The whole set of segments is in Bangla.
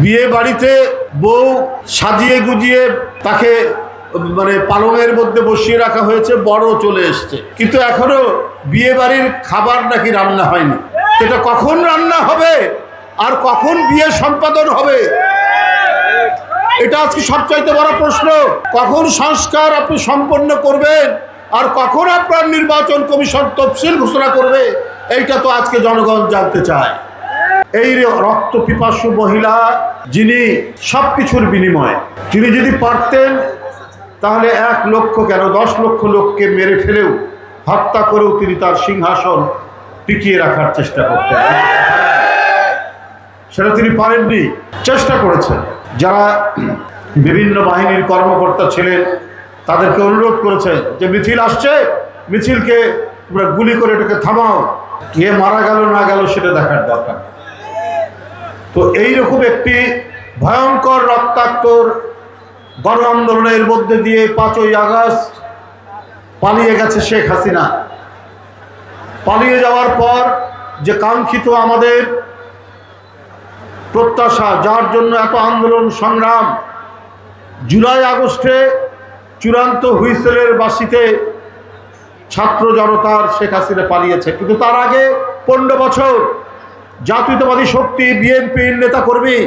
বিয়ে বাড়িতে বউ সাজিয়ে গুজিয়ে তাকে মানে পালঙের মধ্যে বসিয়ে রাখা হয়েছে, বড় চলে এসছে, কিন্তু এখনো বিয়ে বাড়ির খাবার নাকি রান্না হয়নি। এটা কখন রান্না হবে আর কখন বিয়ে সম্পাদন হবে, এটা আজকে সবচাইতে বড় প্রশ্ন। কখন সংস্কার আপনি সম্পন্ন করবেন আর কখন আপনার নির্বাচন কমিশন তফসিল ঘোষণা করবে, এইটা তো আজকে জনগণ জানতে চায়। এই রক্ত পিপাসু মহিলা যিনি সবকিছুর বিনিময়ে, তিনি যদি পারতেন তাহলে 1 লক্ষ কেন 10 লক্ষ লোককে মেরে ফেলেও হত্যা করেও তিনি তার সিংহাসন টিকিয়ে রাখার চেষ্টা করতেন। সেটা তিনি পারেননি, চেষ্টা করেছেন। যারা বিভিন্ন বাহিনীর কর্মকর্তা ছিলেন তাদেরকে অনুরোধ করেছেন যে মিছিল আসছে, মিছিলকে তোমরা গুলি করে এটাকে থামাও, কে মারা গেল না গেল সেটা দেখার দরকার। তো এইরকম একটি ভয়ঙ্কর রক্তাক্ত গণ আন্দোলনের মধ্যে দিয়ে 5ই আগস্ট পালিয়ে গেছে শেখ হাসিনা। পালিয়ে যাওয়ার পর যে কাঙ্ক্ষিত আমাদের প্রত্যাশা, যার জন্য এত আন্দোলন সংগ্রাম, জুলাই আগস্টে চূড়ান্ত হুইসেলের বাঁশিতে ছাত্র জনতার শেখ হাসিনা পালিয়েছে, কিন্তু তার আগে 15 বছর জাতীয়তাবাদী শক্তি বিএনপির নেতাকর্মী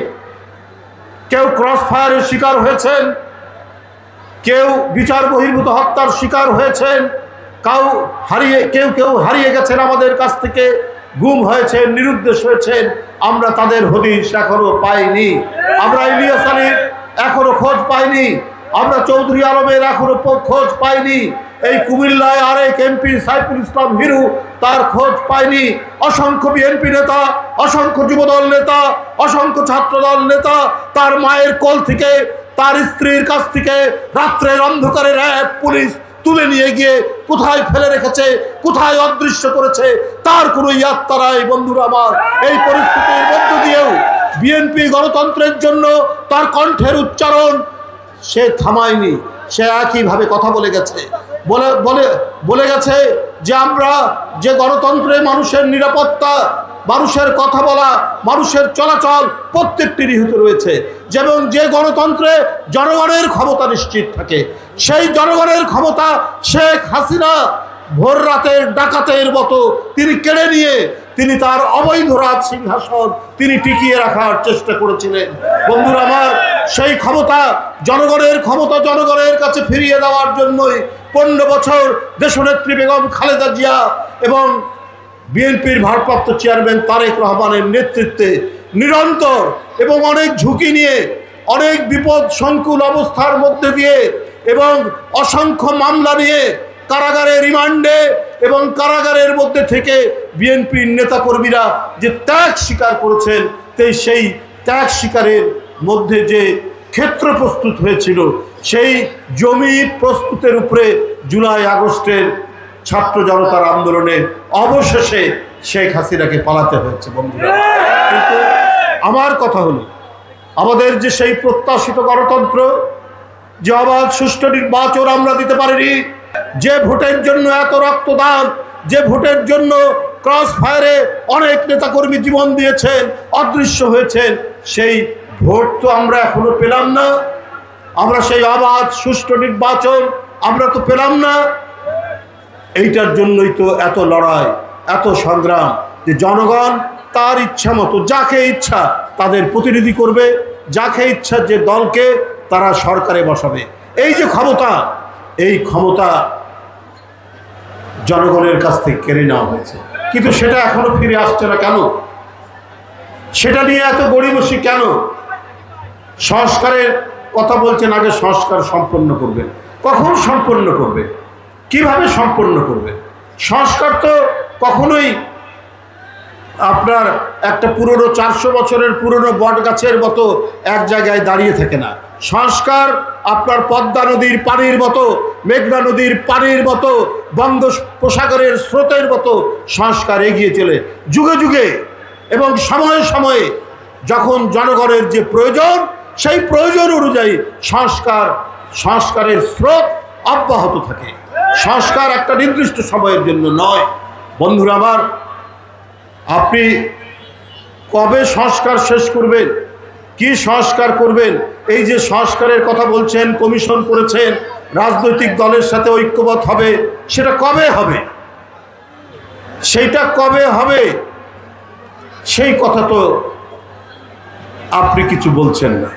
কেউ ক্রস ফায়ারের শিকার হয়েছেন, কেউ বিচার বহির্ভূত হত্যার শিকার হয়েছেন, কেউ হারিয়ে গেছেন আমাদের কাছ থেকে, গুম হয়েছেন, নিরুদ্দেশ হয়েছেন। আমরা তাদের হদিশ এখনো পাইনি। আমরা ইলিয়াস আলীর এখনো খোঁজ পাইনি, আমরা চৌধুরী আলমের এখনো খোঁজ পাইনি, এই কুমিল্লায় আরেক এমপি সাইফুল ইসলাম হিরু তার খোঁজ পাইনি। অসংখ্য বিএনপি নেতা, অসংখ্য যুবদল নেতা, অসংখ্য ছাত্রদল নেতা তার মায়ের কোল থেকে, তার স্ত্রীর কাছ থেকে রাত্রের অন্ধকারে র্যাব পুলিশ তুলে নিয়ে গিয়ে কোথায় ফেলে রেখেছে, কোথায় অদৃশ্য করেছে, তার কোনো ইয়াত্তা নাই। বন্ধুরা আমার, এই পরিস্থিতির মধ্য দিয়েও বিএনপি গণতন্ত্রের জন্য তার কণ্ঠের উচ্চারণ সে থামায়নি। সে একইভাবে কথা বলে গেছে, বলে গেছে যে আমরা যে গণতন্ত্রে মানুষের নিরাপত্তা, মানুষের কথা বলা, মানুষের চলাচল প্রত্যেকটি নিহিত রয়েছে, যেমন যে গণতন্ত্রে জনগণের ক্ষমতা নিশ্চিত থাকে, সেই জনগণের ক্ষমতা শেখ হাসিনা ভোর রাতের ডাকাতের মতো তিনি কেড়ে নিয়ে তিনি তার অবৈধ রাজ সিংহাসন তিনি টিকিয়ে রাখার চেষ্টা করেছিলেন। বন্ধুরা আমার, সেই ক্ষমতা জনগণের কাছে ফিরিয়ে দেওয়ার জন্যই 15 বছর দেশনেত্রী বেগম খালেদা জিয়া এবং বিএনপির ভারপ্রাপ্ত চেয়ারম্যান তারেক রহমানের নেতৃত্বে নিরন্তর এবং অনেক ঝুঁকি নিয়ে, অনেক বিপদ সংকুল অবস্থার মধ্যে দিয়ে এবং অসংখ্য মামলা নিয়ে কারাগারে রিমান্ডে এবং কারাগারের মধ্যে থেকে বিএনপির নেতাকর্মীরা যে ত্যাগ স্বীকার করেছেন, সেই ত্যাগ স্বীকারের মধ্যে যে ক্ষেত্র প্রস্তুত হয়েছিল, সেই জমি প্রস্তুতের উপরে জুলাই আগস্টের ছাত্র জনতার আন্দোলনে অবশেষে শেখ হাসিনাকে পালাতে হয়েছে। বন্ধুরা, কিন্তু আমার কথা হলো, আমাদের যে সেই প্রত্যাশিত গণতন্ত্র, যে অবাধ সুষ্ঠু নির্বাচন আমরা দিতে পারিনি, যে ভোটের জন্য এত রক্তদান, যে ভোটের জন্য ক্রস ফায়ারে অনেক নেতাকর্মী জীবন দিয়েছেন, অদৃশ্য হয়েছেন, সেই ভোট তো আমরা এখনো পেলাম না। আমরা সেই অবাধ সুষ্ঠু নির্বাচন আমরা তো পেলাম না। এইটার জন্যই তো এত লড়াই, এত সংগ্রাম, যে জনগণ তার ইচ্ছা মতো যাকে ইচ্ছা তাদের প্রতিনিধি করবে, যাকে ইচ্ছা যে দলকে তারা সরকারে বসাবে। এই যে ক্ষমতা, এই ক্ষমতা জনগণের কাছ থেকে কেড়ে নেওয়া হয়েছে, কিন্তু সেটা এখনো ফিরে আসছে না কেন? সেটা নিয়ে এত গড়িমসি কেন? সংস্কারের কথা বলছেন, আগে সংস্কার সম্পন্ন করবে। কখন সম্পন্ন করবে? কিভাবে সম্পন্ন করবে? সংস্কার তো কখনোই আপনার একটা পুরনো 400 বছরের পুরনো বট গাছের মতো এক জায়গায় দাঁড়িয়ে থাকে না। সংস্কার আপনার পদ্মা নদীর পানির মতো, মেঘনা নদীর পানির মতো, বঙ্গোপসাগরের স্রোতের মতো সংস্কার এগিয়ে চলে যুগে যুগে এবং সময়ে সময়ে যখন জনগণের যে প্রয়োজন, সেই প্রয়োজন অনুযায়ী সংস্কারের স্রোত অব্যাহত থাকে। সংস্কার একটা নির্দিষ্ট সময়ের জন্য নয়। বন্ধুরা আমার, আপনি কবে সংস্কার শেষ করবেন কি সংস্কার করবেন? এই যে সংস্কারের কথা বলছেন, কমিশন করেছেন, রাজনৈতিক দলের সাথে ঐক্যবদ্ধ হবে, সেটা কবে হবে? সেইটা কবে হবে সেই কথা তো আপনি কিছু বলছেন না।